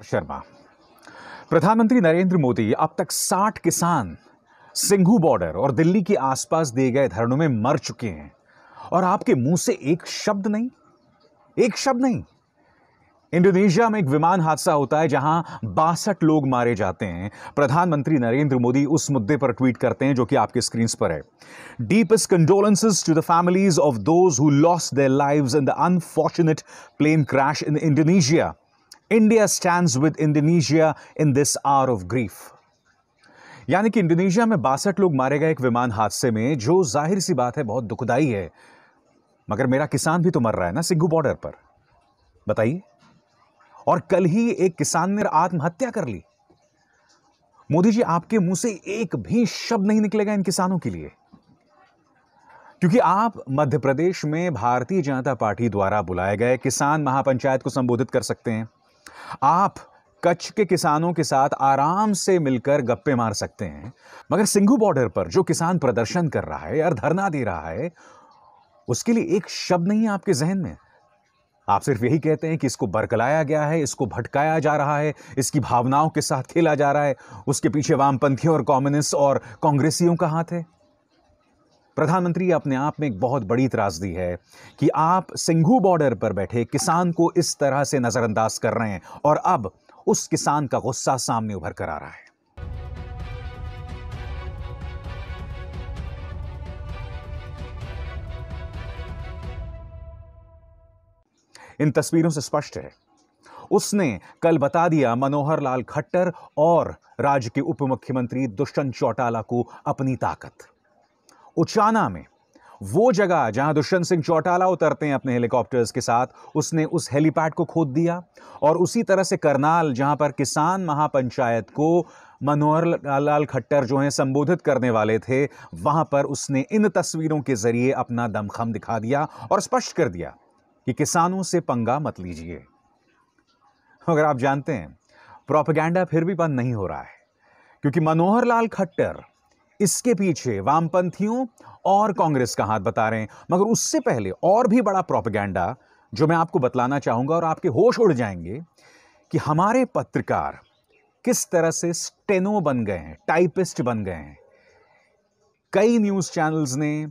शर्मा। प्रधानमंत्री नरेंद्र मोदी अब तक 60 किसान सिंघू बॉर्डर और दिल्ली के आसपास दिए गए धरनों में मर चुके हैं और आपके मुंह से एक शब्द नहीं, एक शब्द नहीं। इंडोनेशिया में एक विमान हादसा होता है जहां 62 लोग मारे जाते हैं। प्रधानमंत्री नरेंद्र मोदी उस मुद्दे पर ट्वीट करते हैं जो कि आपके स्क्रीन पर है। Deepest condolences to the families of those who lost their lives in the unfortunate plane crash in Indonesia. India stands with Indonesia in this hour of grief. यानी कि इंडोनेशिया में 62 लोग मारे गए एक विमान हादसे में, जो जाहिर सी बात है बहुत दुखदाई है। मगर मेरा किसान भी तो मर रहा है ना सिंघू बॉर्डर पर, बताइए। और कल ही एक किसान ने आत्महत्या कर ली। मोदी जी, आपके मुंह से एक भी शब्द नहीं निकलेगा इन किसानों के लिए, क्योंकि आप मध्य प्रदेश में भारतीय जनता पार्टी द्वारा बुलाए गए किसान महापंचायत को संबोधित कर सकते हैं। आप कच्छ के किसानों के साथ आराम से मिलकर गप्पे मार सकते हैं। मगर सिंघू बॉर्डर पर जो किसान प्रदर्शन कर रहा है या धरना दे रहा है, उसके लिए एक शब्द नहीं है आपके जहन में। आप सिर्फ यही कहते हैं कि इसको बरगलाया गया है, इसको भटकाया जा रहा है, इसकी भावनाओं के साथ खेला जा रहा है, उसके पीछे वामपंथियों और कम्युनिस्ट और कांग्रेसियों का हाथ है। प्रधानमंत्री अपने आप में एक बहुत बड़ी त्रासदी है कि आप सिंघू बॉर्डर पर बैठे किसान को इस तरह से नजरअंदाज कर रहे हैं और अब उस किसान का गुस्सा सामने उभर कर आ रहा है। इन तस्वीरों से स्पष्ट है, उसने कल बता दिया मनोहर लाल खट्टर और राज्य के उप मुख्यमंत्री दुष्यंत चौटाला को अपनी ताकत। उचाना में वो जगह जहां दुष्यंत सिंह चौटाला उतरते हैं अपने हेलीकॉप्टर्स के साथ, उसने उस हेलीपैड को खोद दिया। और उसी तरह से करनाल, जहां पर किसान महापंचायत को मनोहर लाल खट्टर जो हैं संबोधित करने वाले थे, वहां पर उसने इन तस्वीरों के जरिए अपना दमखम दिखा दिया और स्पष्ट कर दिया कि किसानों से पंगा मत लीजिए। अगर आप जानते हैं, प्रोपेगेंडा फिर भी बंद नहीं हो रहा है, क्योंकि मनोहर लाल खट्टर इसके पीछे वामपंथियों और कांग्रेस का हाथ बता रहे हैं। मगर उससे पहले और भी बड़ा प्रोपेगेंडा जो मैं आपको बतलाना चाहूंगा और आपके होश उड़ जाएंगे कि हमारे पत्रकार किस तरह से स्टेनो बन गए हैं, टाइपिस्ट बन गए हैं। कई न्यूज चैनल्स ने,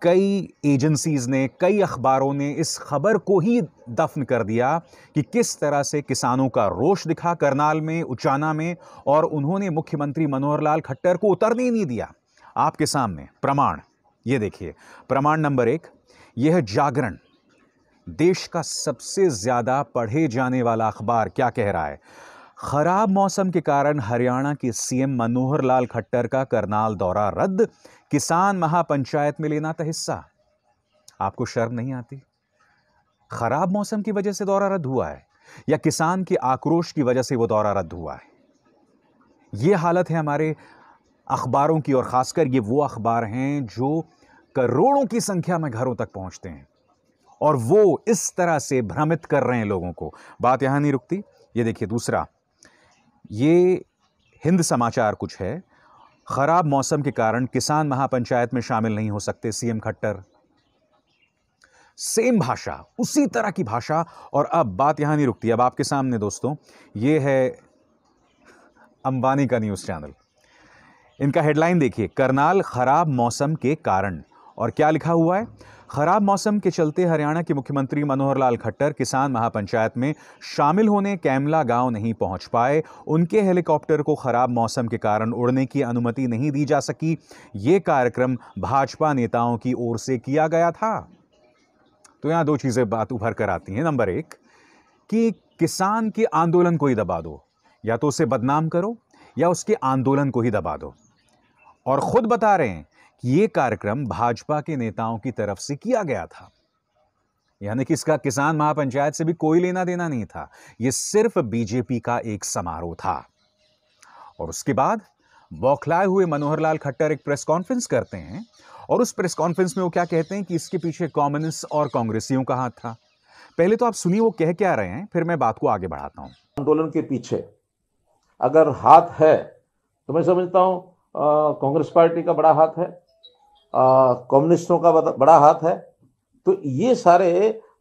कई एजेंसीज ने, कई अखबारों ने इस खबर को ही दफन कर दिया कि किस तरह से किसानों का रोष दिखा करनाल में, उचाना में, और उन्होंने मुख्यमंत्री मनोहर लाल खट्टर को उतरने ही नहीं दिया। आपके सामने प्रमाण, ये देखिए, प्रमाण नंबर 1, यह है जागरण, देश का सबसे ज्यादा पढ़े जाने वाला अखबार क्या कह रहा है। खराब मौसम के कारण हरियाणा के सीएम मनोहर लाल खट्टर का करनाल दौरा रद्द, किसान महापंचायत में लेना था हिस्सा। आपको शर्म नहीं आती? खराब मौसम की वजह से दौरा रद्द हुआ है या किसान के आक्रोश की वजह से वो दौरा रद्द हुआ है? यह हालत है हमारे अखबारों की, और खासकर ये वो अखबार हैं जो करोड़ों की संख्या में घरों तक पहुंचते हैं और वो इस तरह से भ्रमित कर रहे हैं लोगों को। बात यहां नहीं रुकती, ये देखिए दूसरा, ये हिंद समाचार कुछ है, खराब मौसम के कारण किसान महापंचायत में शामिल नहीं हो सकते सीएम खट्टर। सेम भाषा, उसी तरह की भाषा। और अब बात यहां नहीं रुकती, अब आपके सामने दोस्तों ये है अंबानी का न्यूज चैनल। इनका हेडलाइन देखिए, करनाल खराब मौसम के कारण, और क्या लिखा हुआ है, खराब मौसम के चलते हरियाणा के मुख्यमंत्री मनोहर लाल खट्टर किसान महापंचायत में शामिल होने कैमला गांव नहीं पहुंच पाए। उनके हेलीकॉप्टर को खराब मौसम के कारण उड़ने की अनुमति नहीं दी जा सकी। यह कार्यक्रम भाजपा नेताओं की ओर से किया गया था। तो यहां दो चीजें बात उभर कर आती हैं। नंबर 1 कि किसान के आंदोलन को ही दबा दो, या तो उसे बदनाम करो या उसके आंदोलन को ही दबा दो। और खुद बता रहे हैं कि यह कार्यक्रम भाजपा के नेताओं की तरफ से किया गया था, यानी कि इसका किसान महापंचायत से भी कोई लेना देना नहीं था। यह सिर्फ बीजेपी का एक समारोह था। और उसके बाद बौखलाए हुए मनोहर लाल खट्टर एक प्रेस कॉन्फ्रेंस करते हैं और उस प्रेस कॉन्फ्रेंस में वो क्या कहते हैं कि इसके पीछे कम्युनिस्ट और कांग्रेसियों का हाथ था। पहले तो आप सुनिए वो कह क्या रहे हैं, फिर मैं बात को आगे बढ़ाता हूं। आंदोलन के पीछे अगर हाथ है तो मैं समझता हूं कांग्रेस पार्टी का बड़ा हाथ है, कम्युनिस्टों का बड़ा हाथ है। तो ये सारे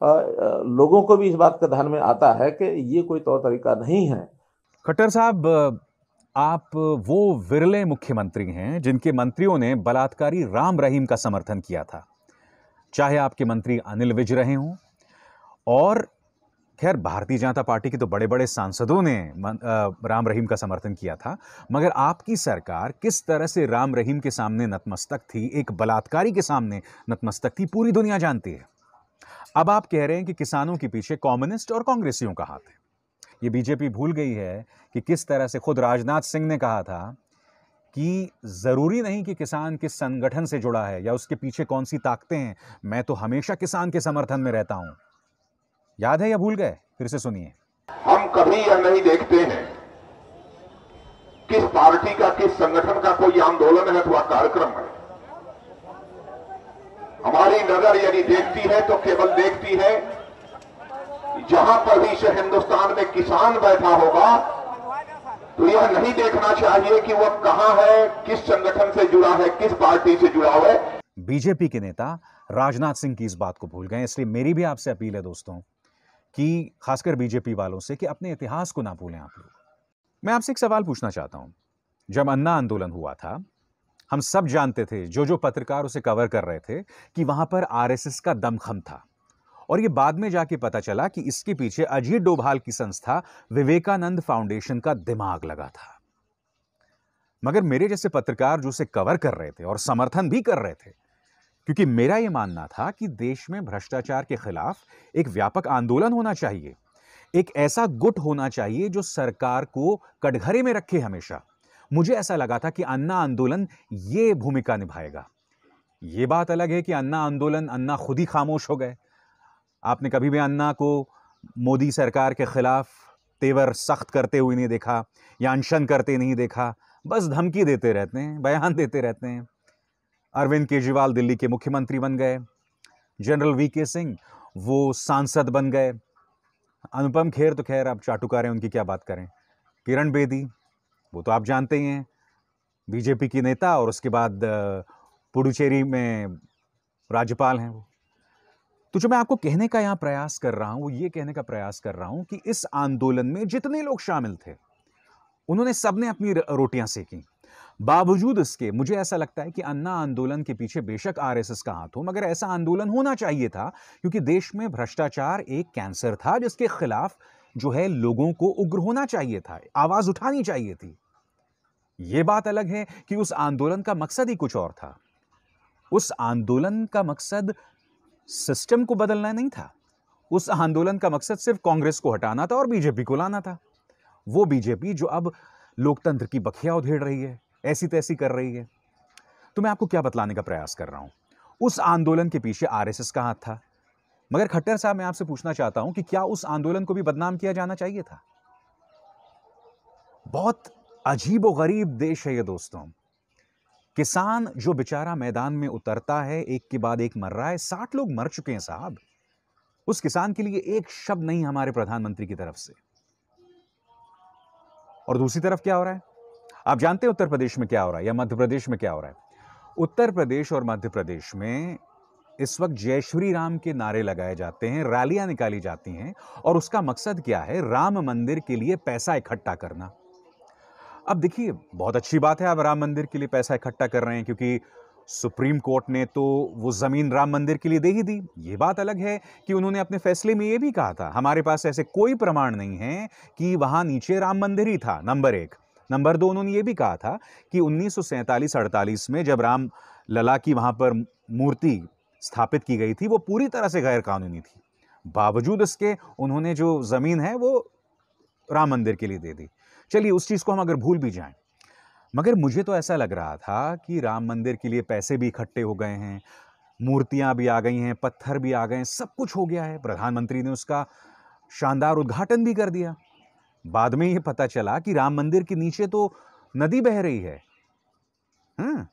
लोगों को भी इस बात का ध्यान में आता है कि ये कोई तौर तरीका नहीं है खट्टर साहब, आप वो विरले मुख्यमंत्री हैं जिनके मंत्रियों ने बलात्कारी राम रहीम का समर्थन किया था, चाहे आपके मंत्री अनिल विज रहे हों और खैर भारतीय जनता पार्टी के तो बड़े बड़े सांसदों ने राम रहीम का समर्थन किया था, मगर आपकी सरकार किस तरह से राम रहीम के सामने नतमस्तक थी, एक बलात्कारी के सामने नतमस्तक थी, पूरी दुनिया जानती है। अब आप कह रहे हैं कि किसानों के पीछे कम्युनिस्ट और कांग्रेसियों का हाथ है। ये बीजेपी भूल गई है कि किस तरह से खुद राजनाथ सिंह ने कहा था कि जरूरी नहीं कि किसान किस संगठन से जुड़ा है या उसके पीछे कौन सी ताकतें हैं, मैं तो हमेशा किसान के समर्थन में रहता हूं। याद है या भूल गए? फिर से सुनिए। हम कभी यह नहीं देखते हैं किस पार्टी का, किस संगठन का कोई आंदोलन है अथवा कार्यक्रम है। हमारी नजर यदि देखती है तो केवल देखती है जहां पर भी से हिंदुस्तान में किसान बैठा होगा तो यह नहीं देखना चाहिए कि वह कहां है, किस संगठन से जुड़ा है, किस पार्टी से जुड़ा है। बीजेपी के नेता राजनाथ सिंह की इस बात को भूल गए, इसलिए मेरी भी आपसे अपील है दोस्तों कि खासकर बीजेपी वालों से कि अपने इतिहास को ना भूलें आप लोग। मैं आपसे एक सवाल पूछना चाहता हूं। जब अन्ना आंदोलन हुआ था, हम सब जानते थे, जो पत्रकार उसे कवर कर रहे थे, कि वहां पर आरएसएस का दमखम था और यह बाद में जाके पता चला कि इसके पीछे अजीत डोभाल की संस्था विवेकानंद फाउंडेशन का दिमाग लगा था। मगर मेरे जैसे पत्रकार जो उसे कवर कर रहे थे और समर्थन भी कर रहे थे, क्योंकि मेरा यह मानना था कि देश में भ्रष्टाचार के खिलाफ एक व्यापक आंदोलन होना चाहिए, एक ऐसा गुट होना चाहिए जो सरकार को कटघरे में रखे हमेशा। मुझे ऐसा लगा था कि अन्ना आंदोलन ये भूमिका निभाएगा। यह बात अलग है कि अन्ना आंदोलन, अन्ना खुद ही खामोश हो गए। आपने कभी भी अन्ना को मोदी सरकार के खिलाफ तेवर सख्त करते हुए नहीं देखा या अनशन करते नहीं देखा, बस धमकी देते रहते हैं, बयान देते रहते हैं। अरविंद केजरीवाल दिल्ली के मुख्यमंत्री बन गए, जनरल वीके सिंह वो सांसद बन गए, अनुपम खेर तो खैर आप चाटुकार हैं, उनकी क्या बात करें, किरण बेदी वो तो आप जानते ही हैं, बीजेपी की नेता और उसके बाद पुडुचेरी में राज्यपाल हैं वो। तो जो मैं आपको कहने का यहां प्रयास कर रहा हूं वो ये कहने का प्रयास कर रहा हूं कि इस आंदोलन में जितने लोग शामिल थे उन्होंने सबने अपनी रोटियां सेकी। बावजूद इसके मुझे ऐसा लगता है कि अन्ना आंदोलन के पीछे बेशक आरएसएस का हाथ हो, मगर ऐसा आंदोलन होना चाहिए था क्योंकि देश में भ्रष्टाचार एक कैंसर था जिसके खिलाफ जो है लोगों को उग्र होना चाहिए था, आवाज उठानी चाहिए थी। यह बात अलग है कि उस आंदोलन का मकसद ही कुछ और था। उस आंदोलन का मकसद सिस्टम को बदलना नहीं था, उस आंदोलन का मकसद सिर्फ कांग्रेस को हटाना था और बीजेपी को लाना था। वो बीजेपी जो अब लोकतंत्र की बखिया उधेड़ रही है, ऐसी तैसी कर रही है। तो मैं आपको क्या बतलाने का प्रयास कर रहा हूं, उस आंदोलन के पीछे आरएसएस का हाथ था। मगर खट्टर साहब, मैं आपसे पूछना चाहता हूं कि क्या उस आंदोलन को भी बदनाम किया जाना चाहिए था? बहुत अजीब और गरीब देश है ये दोस्तों। किसान जो बेचारा मैदान में उतरता है, एक के बाद एक मर रहा है, 60 लोग मर चुके हैं साहब। उस किसान के लिए एक शब्द नहीं हमारे प्रधानमंत्री की तरफ से। और दूसरी तरफ क्या हो रहा है? आप जानते हैं उत्तर प्रदेश में क्या हो रहा है या मध्य प्रदेश में क्या हो रहा है? उत्तर प्रदेश और मध्य प्रदेश में इस वक्त जय श्री राम के नारे लगाए जाते हैं, रैलियां निकाली जाती हैं और उसका मकसद क्या है? राम मंदिर के लिए पैसा इकट्ठा करना। अब देखिए, बहुत अच्छी बात है आप राम मंदिर के लिए पैसा इकट्ठा कर रहे हैं, क्योंकि सुप्रीम कोर्ट ने तो वो जमीन राम मंदिर के लिए दे ही दी। ये बात अलग है कि उन्होंने अपने फैसले में ये भी कहा था, हमारे पास ऐसे कोई प्रमाण नहीं है कि वहां नीचे राम मंदिर ही था, नंबर 1। नंबर 2, उन्होंने ये भी कहा था कि 1947-48 में जब राम लला की वहां पर मूर्ति स्थापित की गई थी वो पूरी तरह से गैर कानूनी थी। बावजूद इसके उन्होंने जो जमीन है वो राम मंदिर के लिए दे दी। चलिए, उस चीज को हम अगर भूल भी जाएं, मगर मुझे तो ऐसा लग रहा था कि राम मंदिर के लिए पैसे भी इकट्ठे हो गए हैं, मूर्तियां भी आ गई हैं, पत्थर भी आ गए हैं, सब कुछ हो गया है। प्रधानमंत्री ने उसका शानदार उद्घाटन भी कर दिया। बाद में यह पता चला कि राम मंदिर के नीचे तो नदी बह रही है।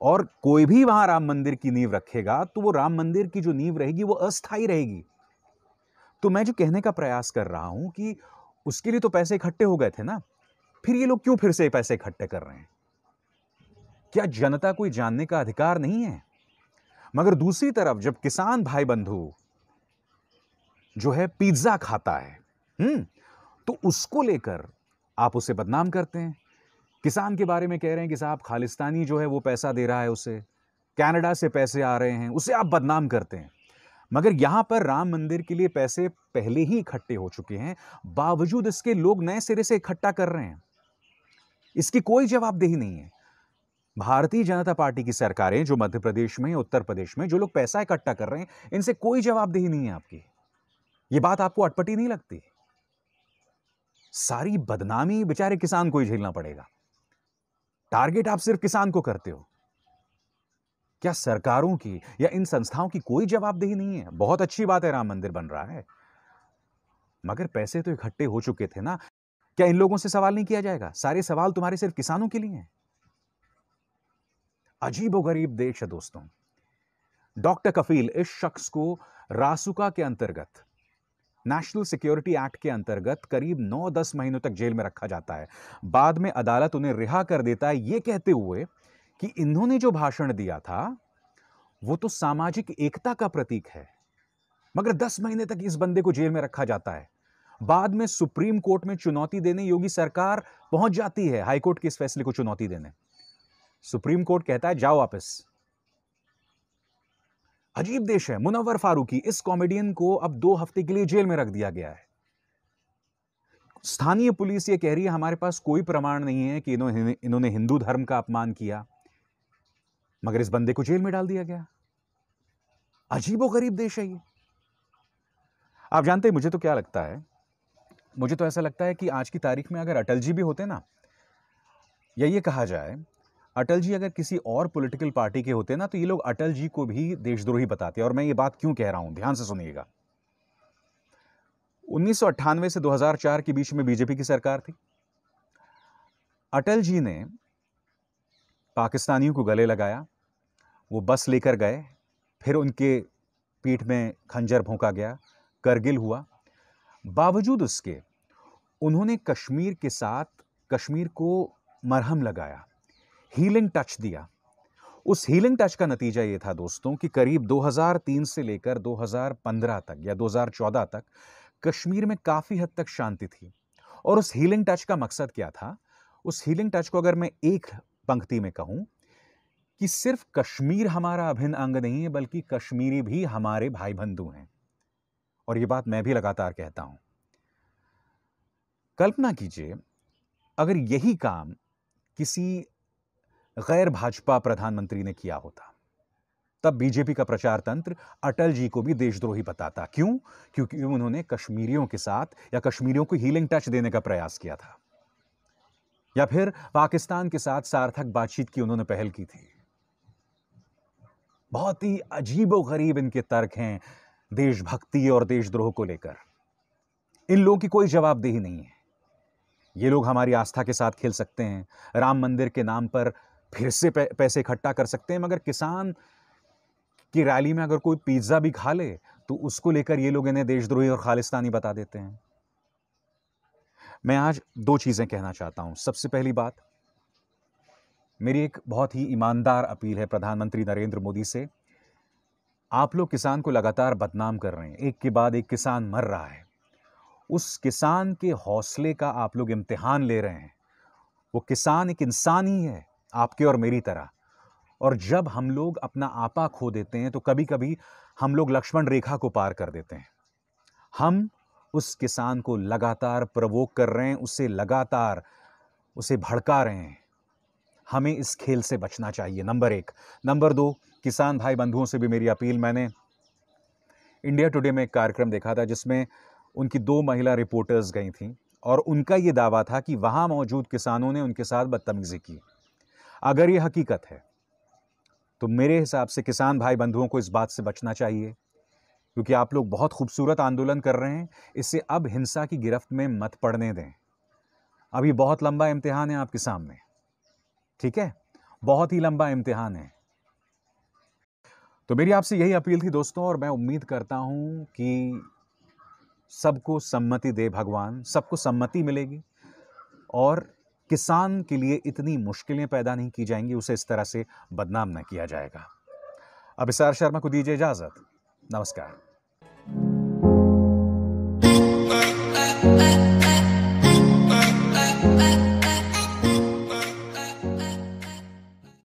और कोई भी वहां राम मंदिर की नींव रखेगा तो वो राम मंदिर की जो नींव रहेगी वो अस्थायी रहेगी। तो मैं जो कहने का प्रयास कर रहा हूं कि उसके लिए तो पैसे इकट्ठे हो गए थे ना, फिर ये लोग क्यों फिर से पैसे इकट्ठे कर रहे हैं? क्या जनता को जानने का अधिकार नहीं है? मगर दूसरी तरफ जब किसान भाई बंधु जो है पिज्जा खाता है, तो उसको लेकर आप उसे बदनाम करते हैं। किसान के बारे में कह रहे हैं कि साहब खालिस्तानी जो है वो पैसा दे रहा है, उसे कनाडा से पैसे आ रहे हैं, उसे आप बदनाम करते हैं। मगर यहां पर राम मंदिर के लिए पैसे पहले ही इकट्ठे हो चुके हैं, बावजूद इसके लोग नए सिरे से इकट्ठा कर रहे हैं। इसकी कोई जवाबदेही नहीं है। भारतीय जनता पार्टी की सरकारें जो मध्य प्रदेश में, उत्तर प्रदेश में जो लोग पैसा इकट्ठा कर रहे हैं, इनसे कोई जवाबदेही नहीं है आपकी। ये बात आपको अटपटी नहीं लगती? सारी बदनामी बेचारे किसान को ही झेलना पड़ेगा। टारगेट आप सिर्फ किसान को करते हो। क्या सरकारों की या इन संस्थाओं की कोई जवाबदेही नहीं है? बहुत अच्छी बात है, राम मंदिर बन रहा है, मगर पैसे तो इकट्ठे हो चुके थे ना। क्या इन लोगों से सवाल नहीं किया जाएगा? सारे सवाल तुम्हारे सिर्फ किसानों के लिए हैं। अजीबोगरीब देश है दोस्तों। डॉक्टर कफील, इस शख्स को रासुका के अंतर्गत, नेशनल सिक्योरिटी एक्ट के अंतर्गत करीब 9-10 महीनों तक जेल में रखा जाता है। बाद में अदालत उन्हें रिहा कर देता है, यह कहते हुए कि इन्होंने जो भाषण दिया था वो तो सामाजिक एकता का प्रतीक है। मगर 10 महीने तक इस बंदे को जेल में रखा जाता है। बाद में सुप्रीम कोर्ट में चुनौती देने योगी सरकार पहुंच जाती है, हाईकोर्ट के इस फैसले को चुनौती देने। सुप्रीम कोर्ट कहता है जाओ वापस। अजीब देश है। मुनव्वर फारूकी, इस कॉमेडियन को अब 2 हफ्ते के लिए जेल में रख दिया गया है। स्थानीय पुलिस ये कह रही है हमारे पास कोई प्रमाण नहीं है कि इन्होंने हिंदू धर्म का अपमान किया, मगर इस बंदे को जेल में डाल दिया गया। अजीबोगरीब देश है ये। आप जानते हैं मुझे तो क्या लगता है? मुझे तो ऐसा लगता है कि आज की तारीख में अगर अटल जी भी होते ना, या ये कहा जाए अटल जी अगर किसी और पॉलिटिकल पार्टी के होते ना, तो ये लोग अटल जी को भी देशद्रोही बताते। और मैं ये बात क्यों कह रहा हूं, ध्यान से सुनिएगा। 1998 से 2004 के बीच में बीजेपी की सरकार थी। अटल जी ने पाकिस्तानियों को गले लगाया, वो बस लेकर गए, फिर उनके पीठ में खंजर भोंका गया, करगिल हुआ। बावजूद उसके उन्होंने कश्मीर के साथ कश्मीर को मरहम लगाया, हीलिंग टच दिया। उस हीलिंग टच का नतीजा यह था दोस्तों कि करीब 2003 से लेकर 2015 तक या 2014 तक कश्मीर में काफी हद तक शांति थी। और उस हीलिंग टच का मकसद क्या था? उस हीलिंग टच को अगर मैं एक पंक्ति में कहूं कि सिर्फ कश्मीर हमारा अभिन्न अंग नहीं है, बल्कि कश्मीरी भी हमारे भाई बंधु हैं। और यह बात मैं भी लगातार कहता हूं। कल्पना कीजिए अगर यही काम किसी गैर भाजपा प्रधानमंत्री ने किया होता, तब बीजेपी का प्रचार तंत्र अटल जी को भी देशद्रोही बताता। क्यों? क्योंकि उन्होंने कश्मीरियों के साथ या कश्मीरियों को हीलिंग टच देने का प्रयास किया था, या फिर पाकिस्तान के साथ सार्थक बातचीत की उन्होंने पहल की थी। बहुत ही अजीबोगरीब इनके तर्क हैं देशभक्ति और देशद्रोह को लेकर। इन लोगों की कोई जवाबदेही नहीं है। ये लोग हमारी आस्था के साथ खेल सकते हैं, राम मंदिर के नाम पर फिर से पैसे इकट्ठा कर सकते हैं, मगर किसान की रैली में अगर कोई पिज्जा भी खा ले तो उसको लेकर ये लोग इन्हें देशद्रोही और खालिस्तानी बता देते हैं। मैं आज 2 चीजें कहना चाहता हूं। सबसे पहली बात, मेरी एक बहुत ही ईमानदार अपील है प्रधानमंत्री नरेंद्र मोदी से। आप लोग किसान को लगातार बदनाम कर रहे हैं, एक के बाद एक किसान मर रहा है। उस किसान के हौसले का आप लोग इम्तिहान ले रहे हैं। वो किसान एक इंसान ही है, आपके और मेरी तरह। और जब हम लोग अपना आपा खो देते हैं तो कभी कभी हम लोग लक्ष्मण रेखा को पार कर देते हैं। हम उस किसान को लगातार प्रवोक कर रहे हैं, उसे लगातार उसे भड़का रहे हैं। हमें इस खेल से बचना चाहिए, नंबर 1। नंबर 2, किसान भाई बंधुओं से भी मेरी अपील। मैंने इंडिया टुडे में एक कार्यक्रम देखा था जिसमें उनकी 2 महिला रिपोर्टर्स गई थीं और उनका यह दावा था कि वहां मौजूद किसानों ने उनके साथ बदतमीजी की। अगर यह हकीकत है तो मेरे हिसाब से किसान भाई बंधुओं को इस बात से बचना चाहिए, क्योंकि आप लोग बहुत खूबसूरत आंदोलन कर रहे हैं। इससे अब हिंसा की गिरफ्त में मत पड़ने दें। अभी बहुत लंबा इम्तिहान है आपके सामने, ठीक है? बहुत ही लंबा इम्तिहान है। तो मेरी आपसे यही अपील थी दोस्तों, और मैं उम्मीद करता हूं कि सबको सम्मति दे भगवान, सबको सम्मति मिलेगी और किसान के लिए इतनी मुश्किलें पैदा नहीं की जाएंगी, उसे इस तरह से बदनाम न किया जाएगा। अब इसार शर्मा को दीजिए इजाजत। नमस्कार। back.